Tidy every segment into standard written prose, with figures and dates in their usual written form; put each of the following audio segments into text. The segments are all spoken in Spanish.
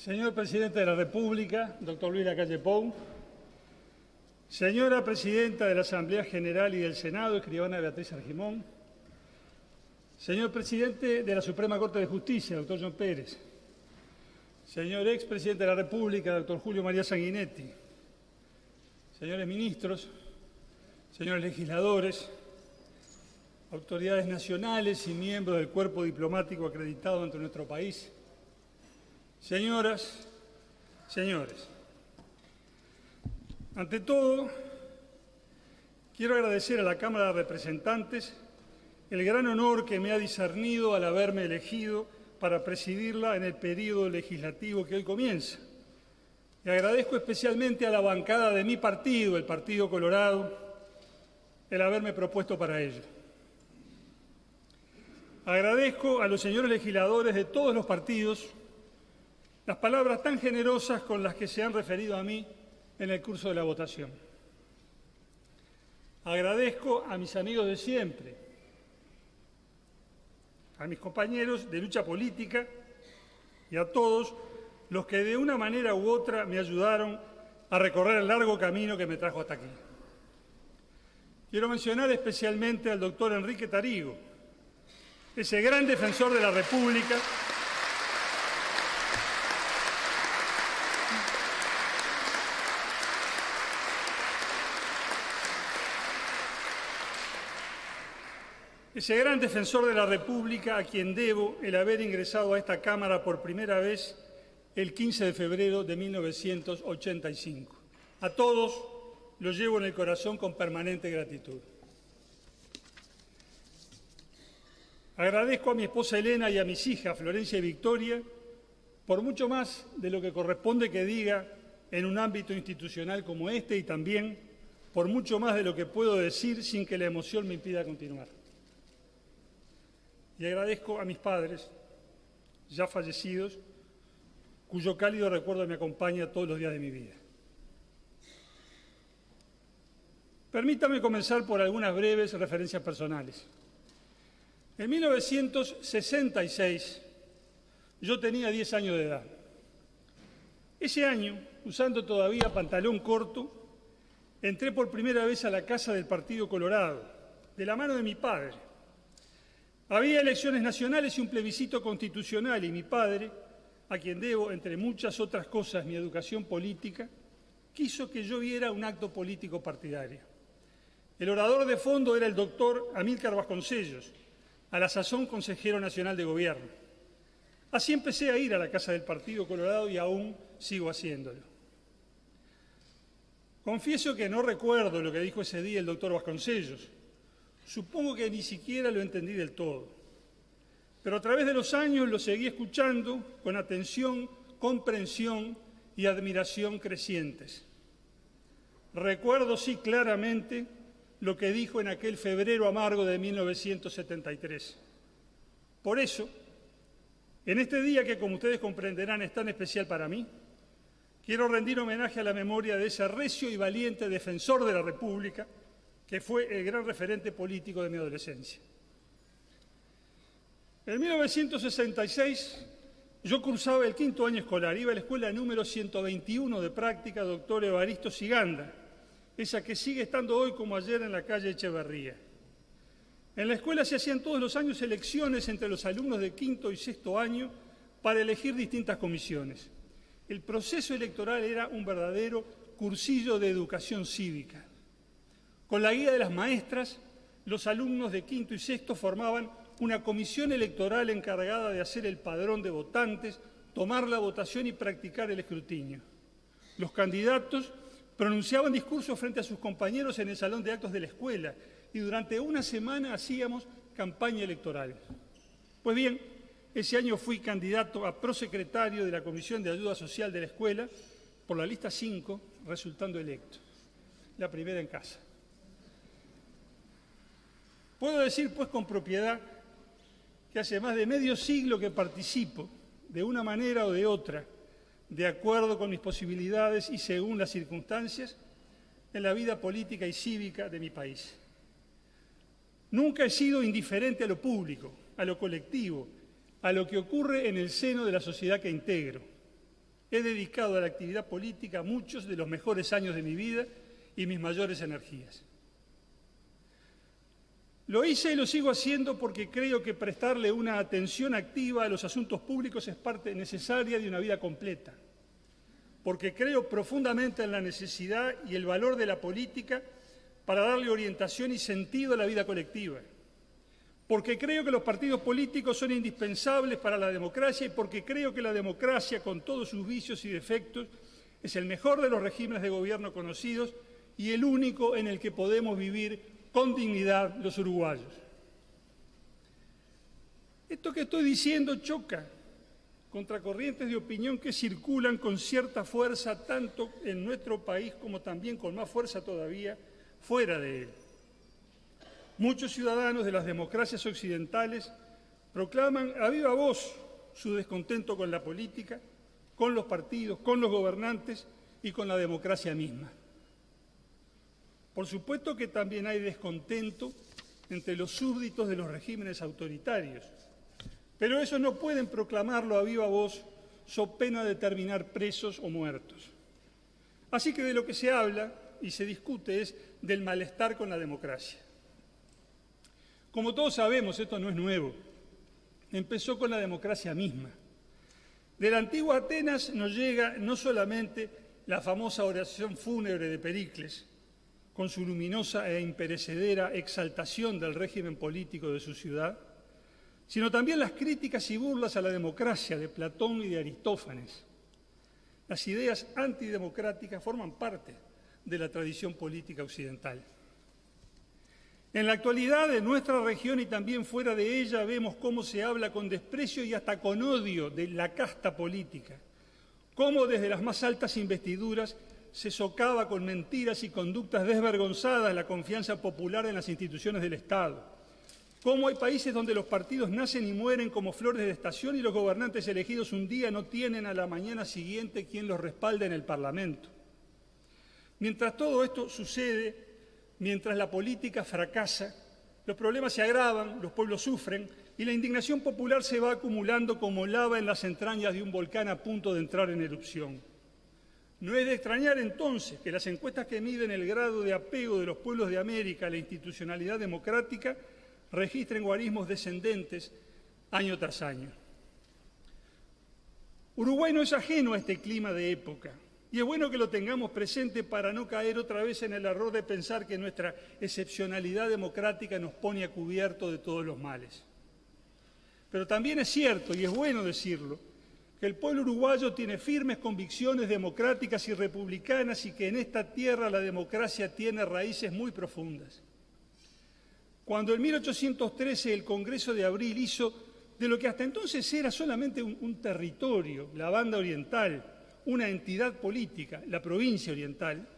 Señor Presidente de la República, doctor Luis Lacalle Pou, señora Presidenta de la Asamblea General y del Senado, escribana Beatriz Argimón, señor Presidente de la Suprema Corte de Justicia, doctor John Pérez, señor expresidente de la República, doctor Julio María Sanguinetti, señores ministros, señores legisladores, autoridades nacionales y miembros del cuerpo diplomático acreditado ante nuestro país, señoras, señores. Ante todo, quiero agradecer a la Cámara de Representantes el gran honor que me ha discernido al haberme elegido para presidirla en el período legislativo que hoy comienza. Y agradezco especialmente a la bancada de mi partido, el Partido Colorado, el haberme propuesto para ello. Agradezco a los señores legisladores de todos los partidos las palabras tan generosas con las que se han referido a mí en el curso de la votación. Agradezco a mis amigos de siempre, a mis compañeros de lucha política y a todos los que de una manera u otra me ayudaron a recorrer el largo camino que me trajo hasta aquí. Quiero mencionar especialmente al doctor Enrique Tarigo, ese gran defensor de la República, a quien debo el haber ingresado a esta Cámara por primera vez el 15 de febrero de 1985. A todos los llevo en el corazón con permanente gratitud. Agradezco a mi esposa Elena y a mis hijas Florencia y Victoria por mucho más de lo que corresponde que diga en un ámbito institucional como este y también por mucho más de lo que puedo decir sin que la emoción me impida continuar. Y agradezco a mis padres, ya fallecidos, cuyo cálido recuerdo me acompaña todos los días de mi vida. Permítame comenzar por algunas breves referencias personales. En 1966, yo tenía 10 años de edad. Ese año, usando todavía pantalón corto, entré por primera vez a la casa del Partido Colorado, de la mano de mi padre. Había elecciones nacionales y un plebiscito constitucional y mi padre, a quien debo, entre muchas otras cosas, mi educación política, quiso que yo viera un acto político partidario. El orador de fondo era el doctor Amílcar Vasconcellos, a la sazón consejero nacional de gobierno. Así empecé a ir a la casa del Partido Colorado y aún sigo haciéndolo. Confieso que no recuerdo lo que dijo ese día el doctor Vasconcellos. Supongo que ni siquiera lo entendí del todo. Pero a través de los años lo seguí escuchando con atención, comprensión y admiración crecientes. Recuerdo, sí, claramente lo que dijo en aquel febrero amargo de 1973. Por eso, en este día que, como ustedes comprenderán, es tan especial para mí, quiero rendir homenaje a la memoria de ese recio y valiente defensor de la República, que fue el gran referente político de mi adolescencia. En 1966 yo cursaba el 5º año escolar, iba a la escuela número 121 de práctica Doctor Evaristo Siganda, esa que sigue estando hoy como ayer en la calle Echeverría. En la escuela se hacían todos los años elecciones entre los alumnos de 5º y 6º año para elegir distintas comisiones. El proceso electoral era un verdadero cursillo de educación cívica. Con la guía de las maestras, los alumnos de 5º y 6º formaban una comisión electoral encargada de hacer el padrón de votantes, tomar la votación y practicar el escrutinio. Los candidatos pronunciaban discursos frente a sus compañeros en el salón de actos de la escuela y durante una semana hacíamos campaña electoral. Pues bien, ese año fui candidato a prosecretario de la Comisión de Ayuda Social de la escuela por la lista 5, resultando electo, la primera en casa. Puedo decir, pues, con propiedad que hace más de medio siglo que participo, de una manera o de otra, de acuerdo con mis posibilidades y según las circunstancias, en la vida política y cívica de mi país. Nunca he sido indiferente a lo público, a lo colectivo, a lo que ocurre en el seno de la sociedad que integro. he dedicado a la actividad política muchos de los mejores años de mi vida y mis mayores energías. Lo hice y lo sigo haciendo porque creo que prestarle una atención activa a los asuntos públicos es parte necesaria de una vida completa, porque creo profundamente en la necesidad y el valor de la política para darle orientación y sentido a la vida colectiva, porque creo que los partidos políticos son indispensables para la democracia y porque creo que la democracia, con todos sus vicios y defectos, es el mejor de los regímenes de gobierno conocidos y el único en el que podemos vivir con dignidad los uruguayos. Esto que estoy diciendo choca contra corrientes de opinión que circulan con cierta fuerza tanto en nuestro país como también con más fuerza todavía fuera de él. Muchos ciudadanos de las democracias occidentales proclaman a viva voz su descontento con la política, con los partidos, con los gobernantes y con la democracia misma. Por supuesto que también hay descontento entre los súbditos de los regímenes autoritarios, pero esos no pueden proclamarlo a viva voz so pena de terminar presos o muertos. Así que de lo que se habla y se discute es del malestar con la democracia. Como todos sabemos, esto no es nuevo. Empezó con la democracia misma. De la antigua Atenas nos llega no solamente la famosa oración fúnebre de Pericles, con su luminosa e imperecedera exaltación del régimen político de su ciudad, sino también las críticas y burlas a la democracia de Platón y de Aristófanes. Las ideas antidemocráticas forman parte de la tradición política occidental. En la actualidad, en nuestra región y también fuera de ella, vemos cómo se habla con desprecio y hasta con odio de la casta política, cómo desde las más altas investiduras se socava con mentiras y conductas desvergonzadas la confianza popular en las instituciones del Estado. Cómo hay países donde los partidos nacen y mueren como flores de estación y los gobernantes elegidos un día no tienen a la mañana siguiente quien los respalde en el Parlamento. Mientras todo esto sucede, mientras la política fracasa, los problemas se agravan, los pueblos sufren y la indignación popular se va acumulando como lava en las entrañas de un volcán a punto de entrar en erupción. No es de extrañar entonces que las encuestas que miden el grado de apego de los pueblos de América a la institucionalidad democrática registren guarismos descendentes año tras año. Uruguay no es ajeno a este clima de época y es bueno que lo tengamos presente para no caer otra vez en el error de pensar que nuestra excepcionalidad democrática nos pone a cubierto de todos los males. Pero también es cierto, y es bueno decirlo, que el pueblo uruguayo tiene firmes convicciones democráticas y republicanas y que en esta tierra la democracia tiene raíces muy profundas. Cuando en 1813 el Congreso de Abril hizo de lo que hasta entonces era solamente un territorio, la Banda Oriental, una entidad política, la Provincia Oriental,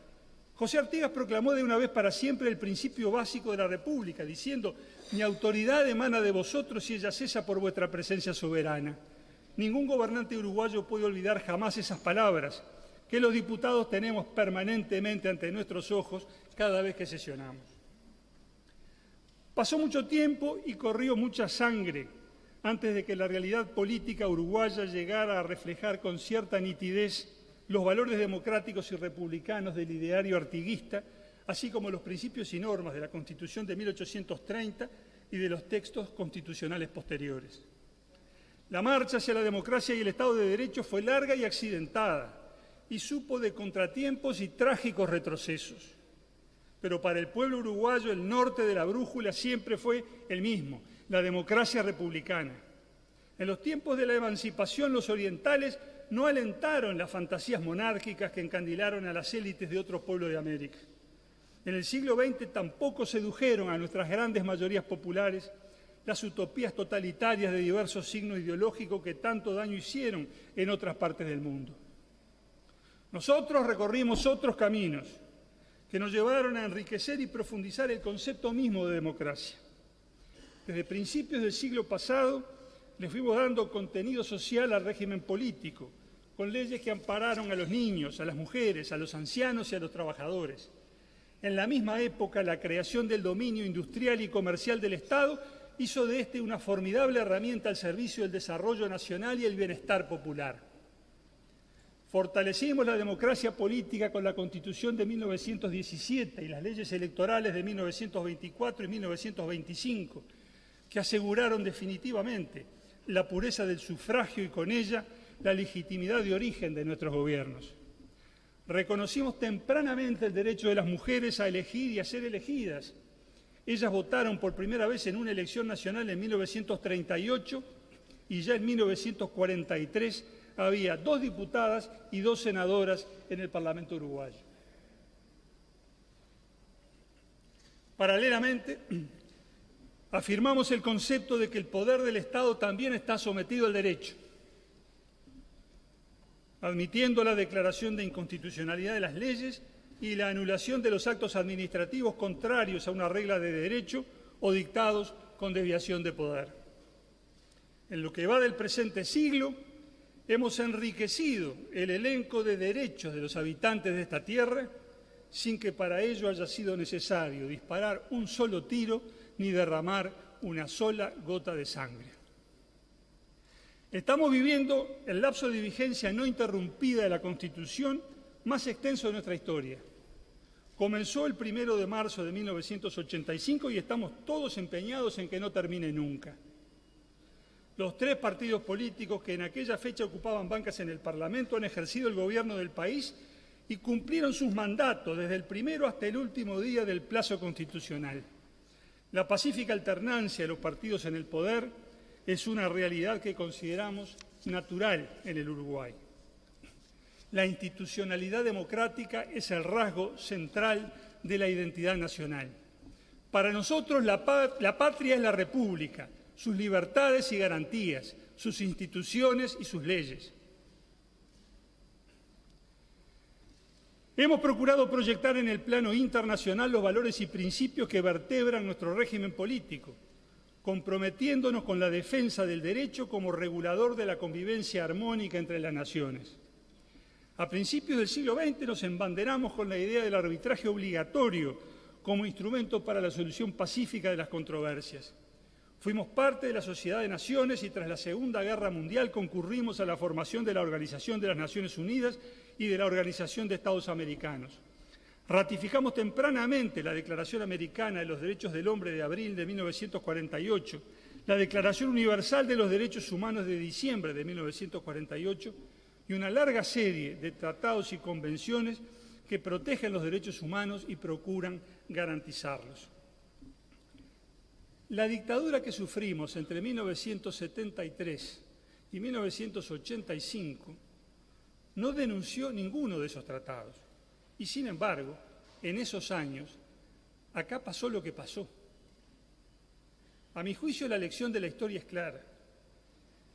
José Artigas proclamó de una vez para siempre el principio básico de la República, diciendo: «Mi autoridad emana de vosotros y ella cesa por vuestra presencia soberana». Ningún gobernante uruguayo puede olvidar jamás esas palabras que los diputados tenemos permanentemente ante nuestros ojos cada vez que sesionamos. Pasó mucho tiempo y corrió mucha sangre antes de que la realidad política uruguaya llegara a reflejar con cierta nitidez los valores democráticos y republicanos del ideario artiguista, así como los principios y normas de la Constitución de 1830 y de los textos constitucionales posteriores. La marcha hacia la democracia y el Estado de Derecho fue larga y accidentada y supo de contratiempos y trágicos retrocesos. Pero para el pueblo uruguayo el norte de la brújula siempre fue el mismo, la democracia republicana. En los tiempos de la emancipación los orientales no alentaron las fantasías monárquicas que encandilaron a las élites de otros pueblos de América. En el siglo XX tampoco sedujeron a nuestras grandes mayorías populares las utopías totalitarias de diversos signos ideológicos que tanto daño hicieron en otras partes del mundo. Nosotros recorrimos otros caminos que nos llevaron a enriquecer y profundizar el concepto mismo de democracia. Desde principios del siglo pasado le fuimos dando contenido social al régimen político, con leyes que ampararon a los niños, a las mujeres, a los ancianos y a los trabajadores. En la misma época, la creación del dominio industrial y comercial del Estado hizo de este una formidable herramienta al servicio del desarrollo nacional y el bienestar popular. Fortalecimos la democracia política con la Constitución de 1917 y las leyes electorales de 1924 y 1925, que aseguraron definitivamente la pureza del sufragio y con ella la legitimidad de origen de nuestros gobiernos. Reconocimos tempranamente el derecho de las mujeres a elegir y a ser elegidas. Ellas votaron por primera vez en una elección nacional en 1938 y ya en 1943 había 2 diputadas y 2 senadoras en el Parlamento uruguayo. Paralelamente, afirmamos el concepto de que el poder del Estado también está sometido al derecho, admitiendo la declaración de inconstitucionalidad de las leyes y la anulación de los actos administrativos contrarios a una regla de derecho o dictados con desviación de poder. En lo que va del presente siglo, hemos enriquecido el elenco de derechos de los habitantes de esta tierra sin que para ello haya sido necesario disparar un solo tiro ni derramar una sola gota de sangre. Estamos viviendo el lapso de vigencia no interrumpida de la Constitución más extenso de nuestra historia. Comenzó el 1 de marzo de 1985 y estamos todos empeñados en que no termine nunca. Los 3 partidos políticos que en aquella fecha ocupaban bancas en el Parlamento han ejercido el gobierno del país y cumplieron sus mandatos desde el primero hasta el último día del plazo constitucional. La pacífica alternancia de los partidos en el poder es una realidad que consideramos natural en el Uruguay. La institucionalidad democrática es el rasgo central de la identidad nacional. Para nosotros la patria es la república, sus libertades y garantías, sus instituciones y sus leyes. Hemos procurado proyectar en el plano internacional los valores y principios que vertebran nuestro régimen político, comprometiéndonos con la defensa del derecho como regulador de la convivencia armónica entre las naciones. A principios del siglo XX nos embanderamos con la idea del arbitraje obligatorio como instrumento para la solución pacífica de las controversias. Fuimos parte de la Sociedad de Naciones y tras la Segunda Guerra Mundial concurrimos a la formación de la Organización de las Naciones Unidas y de la Organización de Estados Americanos. Ratificamos tempranamente la Declaración Americana de los Derechos del Hombre de abril de 1948, la Declaración Universal de los Derechos Humanos de diciembre de 1948 y una larga serie de tratados y convenciones que protegen los derechos humanos y procuran garantizarlos. La dictadura que sufrimos entre 1973 y 1985 no denunció ninguno de esos tratados. Y sin embargo, en esos años, acá pasó lo que pasó. A mi juicio, la lección de la historia es clara.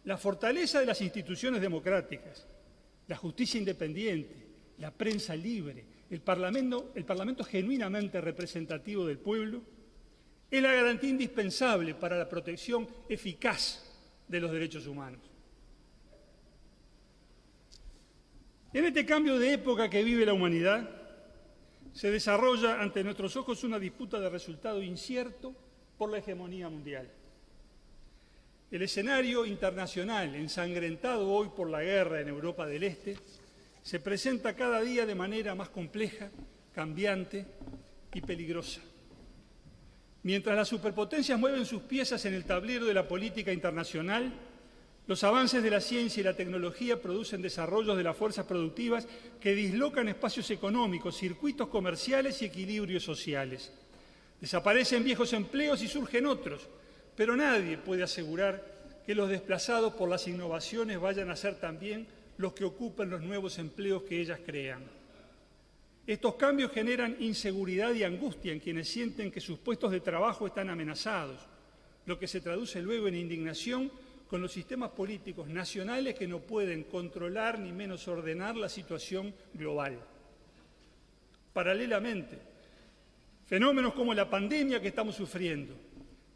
La fortaleza de las instituciones democráticas, la justicia independiente, la prensa libre, el Parlamento genuinamente representativo del pueblo, es la garantía indispensable para la protección eficaz de los derechos humanos. En este cambio de época que vive la humanidad, se desarrolla ante nuestros ojos una disputa de resultado incierto por la hegemonía mundial. El escenario internacional, ensangrentado hoy por la guerra en Europa del Este, se presenta cada día de manera más compleja, cambiante y peligrosa. Mientras las superpotencias mueven sus piezas en el tablero de la política internacional, los avances de la ciencia y la tecnología producen desarrollos de las fuerzas productivas que dislocan espacios económicos, circuitos comerciales y equilibrios sociales. Desaparecen viejos empleos y surgen otros, pero nadie puede asegurar que los desplazados por las innovaciones vayan a ser también los que ocupen los nuevos empleos que ellas crean. Estos cambios generan inseguridad y angustia en quienes sienten que sus puestos de trabajo están amenazados, lo que se traduce luego en indignación con los sistemas políticos nacionales que no pueden controlar ni menos ordenar la situación global. Paralelamente, fenómenos como la pandemia que estamos sufriendo,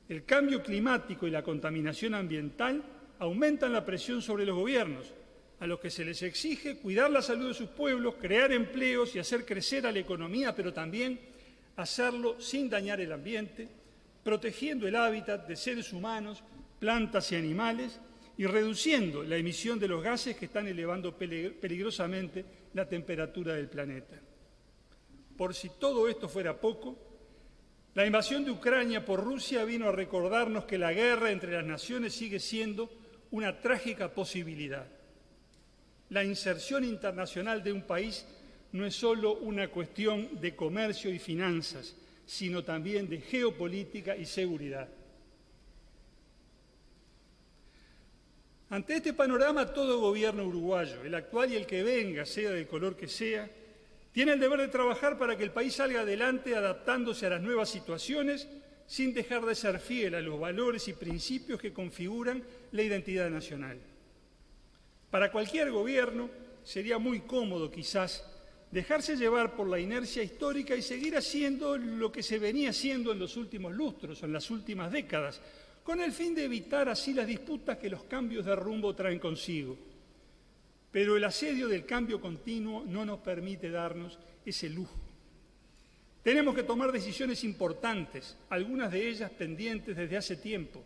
el cambio climático y la contaminación ambiental aumentan la presión sobre los gobiernos, a los que se les exige cuidar la salud de sus pueblos, crear empleos y hacer crecer a la economía, pero también hacerlo sin dañar el ambiente, protegiendo el hábitat de seres humanos, plantas y animales, y reduciendo la emisión de los gases que están elevando peligrosamente la temperatura del planeta. Por si todo esto fuera poco, la invasión de Ucrania por Rusia vino a recordarnos que la guerra entre las naciones sigue siendo una trágica posibilidad. La inserción internacional de un país no es solo una cuestión de comercio y finanzas, sino también de geopolítica y seguridad. Ante este panorama, todo gobierno uruguayo, el actual y el que venga, sea del color que sea, tiene el deber de trabajar para que el país salga adelante adaptándose a las nuevas situaciones sin dejar de ser fiel a los valores y principios que configuran la identidad nacional. Para cualquier gobierno sería muy cómodo, quizás, dejarse llevar por la inercia histórica y seguir haciendo lo que se venía haciendo en los últimos lustros o en las últimas décadas, con el fin de evitar así las disputas que los cambios de rumbo traen consigo. Pero el asedio del cambio continuo no nos permite darnos ese lujo. Tenemos que tomar decisiones importantes, algunas de ellas pendientes desde hace tiempo,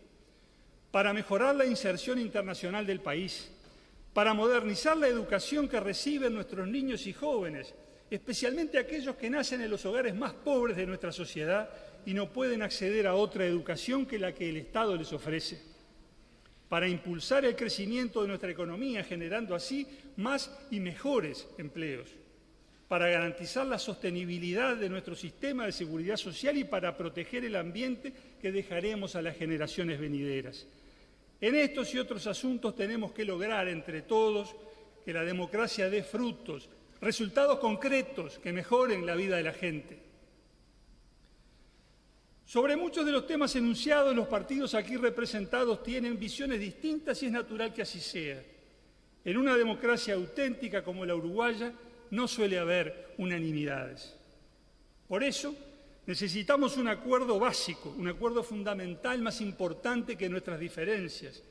para mejorar la inserción internacional del país, para modernizar la educación que reciben nuestros niños y jóvenes, especialmente aquellos que nacen en los hogares más pobres de nuestra sociedad y no pueden acceder a otra educación que la que el Estado les ofrece, para impulsar el crecimiento de nuestra economía, generando así más y mejores empleos, para garantizar la sostenibilidad de nuestro sistema de seguridad social y para proteger el ambiente que dejaremos a las generaciones venideras. En estos y otros asuntos tenemos que lograr entre todos que la democracia dé frutos, resultados concretos que mejoren la vida de la gente. Sobre muchos de los temas enunciados, los partidos aquí representados tienen visiones distintas y es natural que así sea. En una democracia auténtica como la uruguaya no suele haber unanimidades. Por eso necesitamos un acuerdo básico, un acuerdo fundamental más importante que nuestras diferencias,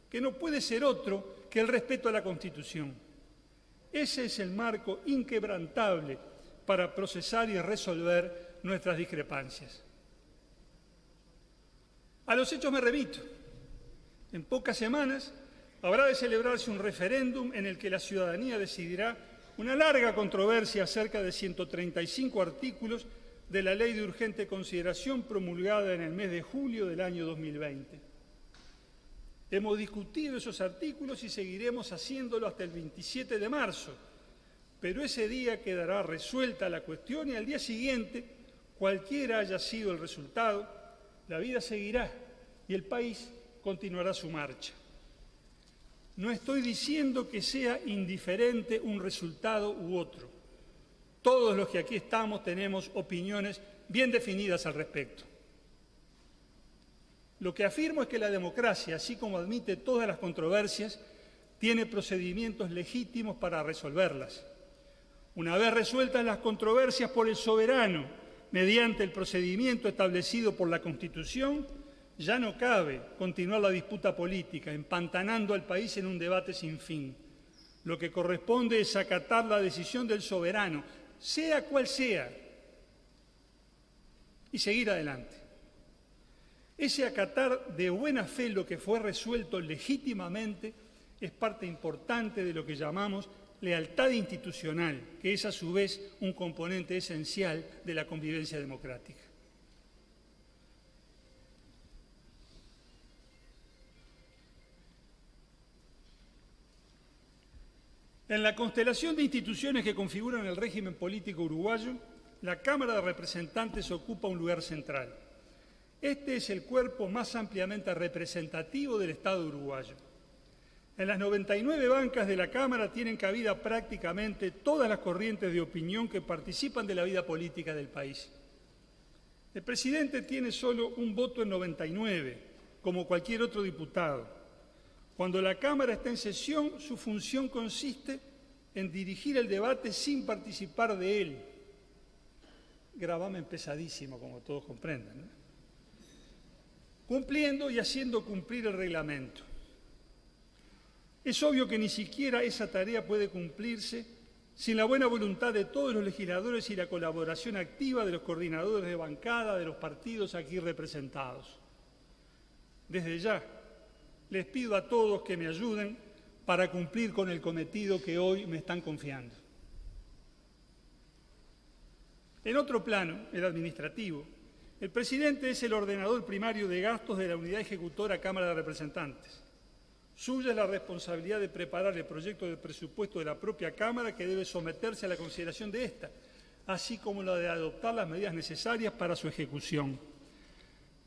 que no puede ser otro que el respeto a la Constitución. Ese es el marco inquebrantable para procesar y resolver nuestras discrepancias. A los hechos me remito. En pocas semanas habrá de celebrarse un referéndum en el que la ciudadanía decidirá una larga controversia acerca de 135 artículos de la Ley de Urgente Consideración promulgada en el mes de julio del año 2020. Hemos discutido esos artículos y seguiremos haciéndolo hasta el 27 de marzo, pero ese día quedará resuelta la cuestión y al día siguiente, cualquiera haya sido el resultado, la vida seguirá y el país continuará su marcha. No estoy diciendo que sea indiferente un resultado u otro. Todos los que aquí estamos tenemos opiniones bien definidas al respecto. Lo que afirmo es que la democracia, así como admite todas las controversias, tiene procedimientos legítimos para resolverlas. Una vez resueltas las controversias por el soberano, mediante el procedimiento establecido por la Constitución, ya no cabe continuar la disputa política, empantanando al país en un debate sin fin. Lo que corresponde es acatar la decisión del soberano, sea cual sea, y seguir adelante. Ese acatar de buena fe lo que fue resuelto legítimamente es parte importante de lo que llamamos lealtad institucional, que es a su vez un componente esencial de la convivencia democrática. En la constelación de instituciones que configuran el régimen político uruguayo, la Cámara de Representantes ocupa un lugar central. Este es el cuerpo más ampliamente representativo del Estado uruguayo. En las 99 bancas de la Cámara tienen cabida prácticamente todas las corrientes de opinión que participan de la vida política del país. El presidente tiene solo un voto en 99, como cualquier otro diputado. Cuando la Cámara está en sesión, su función consiste en dirigir el debate sin participar de él. Gravamen pesadísimo, como todos comprendan, ¿no? Cumpliendo y haciendo cumplir el reglamento. Es obvio que ni siquiera esa tarea puede cumplirse sin la buena voluntad de todos los legisladores y la colaboración activa de los coordinadores de bancada de los partidos aquí representados. Desde ya, Les pido a todos que me ayuden para cumplir con el cometido que hoy me están confiando. En otro plano, el administrativo, el presidente es el ordenador primario de gastos de la unidad ejecutora Cámara de Representantes. Suya es la responsabilidad de preparar el proyecto de presupuesto de la propia Cámara, que debe someterse a la consideración de esta, así como la de adoptar las medidas necesarias para su ejecución.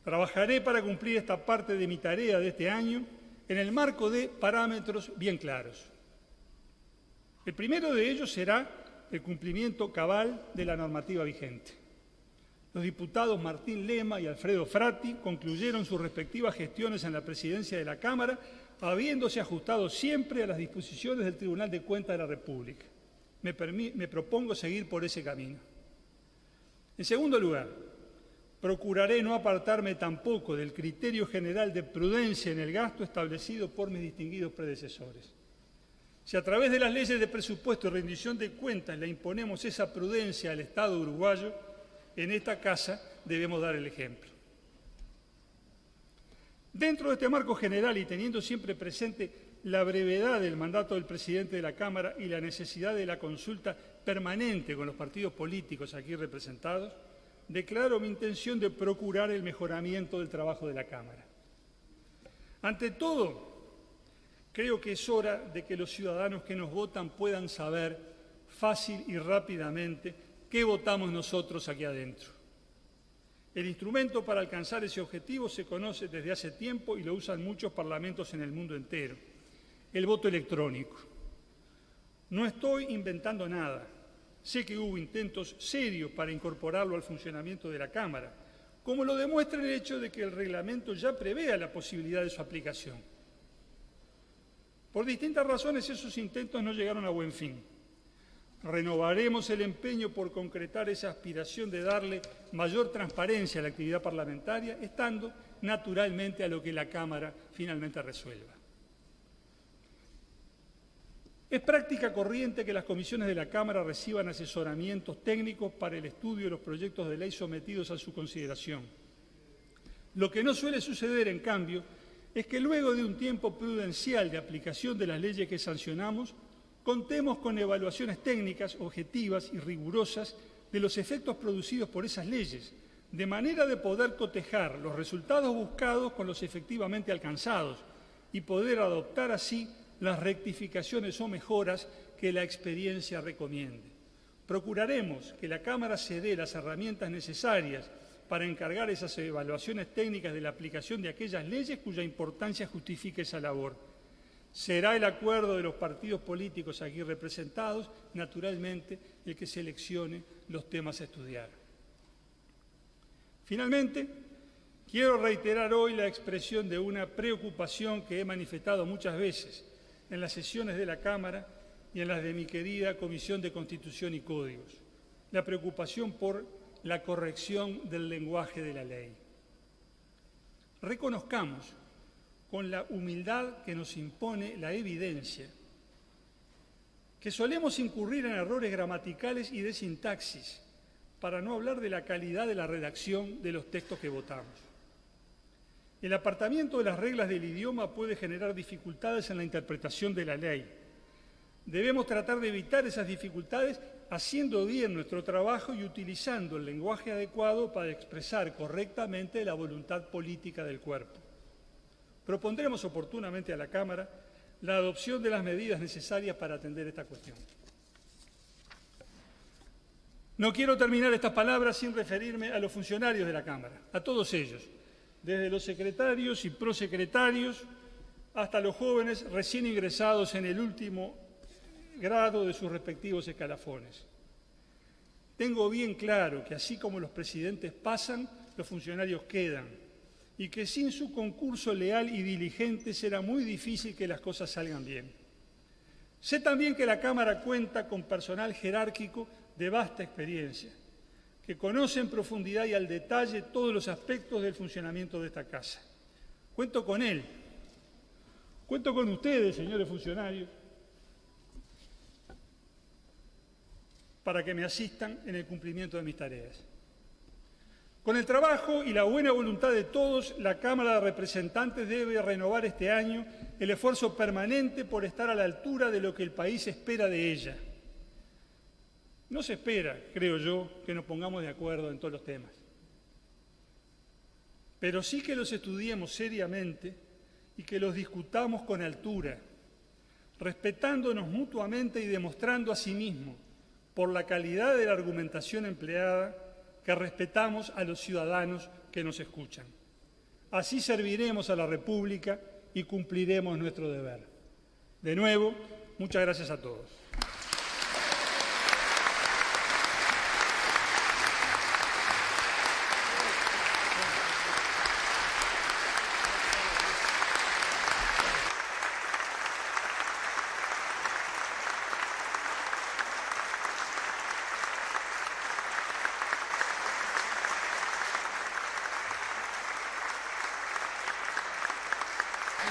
Trabajaré para cumplir esta parte de mi tarea de este año en el marco de parámetros bien claros. El primero de ellos será el cumplimiento cabal de la normativa vigente. Los diputados Martín Lema y Alfredo Frati concluyeron sus respectivas gestiones en la presidencia de la Cámara, habiéndose ajustado siempre a las disposiciones del Tribunal de Cuentas de la República. Me propongo seguir por ese camino. En segundo lugar, procuraré no apartarme tampoco del criterio general de prudencia en el gasto establecido por mis distinguidos predecesores. Si a través de las leyes de presupuesto y rendición de cuentas le imponemos esa prudencia al Estado uruguayo, en esta casa debemos dar el ejemplo. Dentro de este marco general y teniendo siempre presente la brevedad del mandato del presidente de la Cámara y la necesidad de la consulta permanente con los partidos políticos aquí representados, declaro mi intención de procurar el mejoramiento del trabajo de la Cámara. Ante todo, creo que es hora de que los ciudadanos que nos votan puedan saber fácil y rápidamente qué votamos nosotros aquí adentro. El instrumento para alcanzar ese objetivo se conoce desde hace tiempo y lo usan muchos parlamentos en el mundo entero: el voto electrónico. No estoy inventando nada. Sé que hubo intentos serios para incorporarlo al funcionamiento de la Cámara, como lo demuestra el hecho de que el reglamento ya prevea la posibilidad de su aplicación. Por distintas razones esos intentos no llegaron a buen fin. Renovaremos el empeño por concretar esa aspiración de darle mayor transparencia a la actividad parlamentaria, estando naturalmente a lo que la Cámara finalmente resuelva. Es práctica corriente que las comisiones de la Cámara reciban asesoramientos técnicos para el estudio de los proyectos de ley sometidos a su consideración. Lo que no suele suceder, en cambio, es que luego de un tiempo prudencial de aplicación de las leyes que sancionamos, contemos con evaluaciones técnicas, objetivas y rigurosas de los efectos producidos por esas leyes, de manera de poder cotejar los resultados buscados con los efectivamente alcanzados y poder adoptar así las rectificaciones o mejoras que la experiencia recomiende. Procuraremos que la Cámara se dé las herramientas necesarias para encargar esas evaluaciones técnicas de la aplicación de aquellas leyes cuya importancia justifique esa labor. Será el acuerdo de los partidos políticos aquí representados, naturalmente, el que seleccione los temas a estudiar. Finalmente, quiero reiterar hoy la expresión de una preocupación que he manifestado muchas veces en las sesiones de la Cámara y en las de mi querida Comisión de Constitución y Códigos: la preocupación por la corrección del lenguaje de la ley. Reconozcamos, con la humildad que nos impone la evidencia, que solemos incurrir en errores gramaticales y de sintaxis, para no hablar de la calidad de la redacción de los textos que votamos. El apartamiento de las reglas del idioma puede generar dificultades en la interpretación de la ley. Debemos tratar de evitar esas dificultades haciendo bien nuestro trabajo y utilizando el lenguaje adecuado para expresar correctamente la voluntad política del cuerpo. Propondremos oportunamente a la Cámara la adopción de las medidas necesarias para atender esta cuestión. No quiero terminar estas palabras sin referirme a los funcionarios de la Cámara, a todos ellos, desde los secretarios y prosecretarios hasta los jóvenes recién ingresados en el último grado de sus respectivos escalafones. Tengo bien claro que así como los presidentes pasan, los funcionarios quedan, y que sin su concurso leal y diligente será muy difícil que las cosas salgan bien. Sé también que la Cámara cuenta con personal jerárquico de vasta experiencia, que conoce en profundidad y al detalle todos los aspectos del funcionamiento de esta casa. Cuento con él, cuento con ustedes, señores funcionarios, para que me asistan en el cumplimiento de mis tareas. Con el trabajo y la buena voluntad de todos, la Cámara de Representantes debe renovar este año el esfuerzo permanente por estar a la altura de lo que el país espera de ella. No se espera, creo yo, que nos pongamos de acuerdo en todos los temas, pero sí que los estudiemos seriamente y que los discutamos con altura, respetándonos mutuamente y demostrando a sí mismo, por la calidad de la argumentación empleada, que respetamos a los ciudadanos que nos escuchan. Así serviremos a la República y cumpliremos nuestro deber. De nuevo, muchas gracias a todos.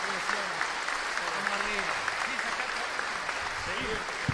Vamos arriba. Sí, sacate. Seguimos.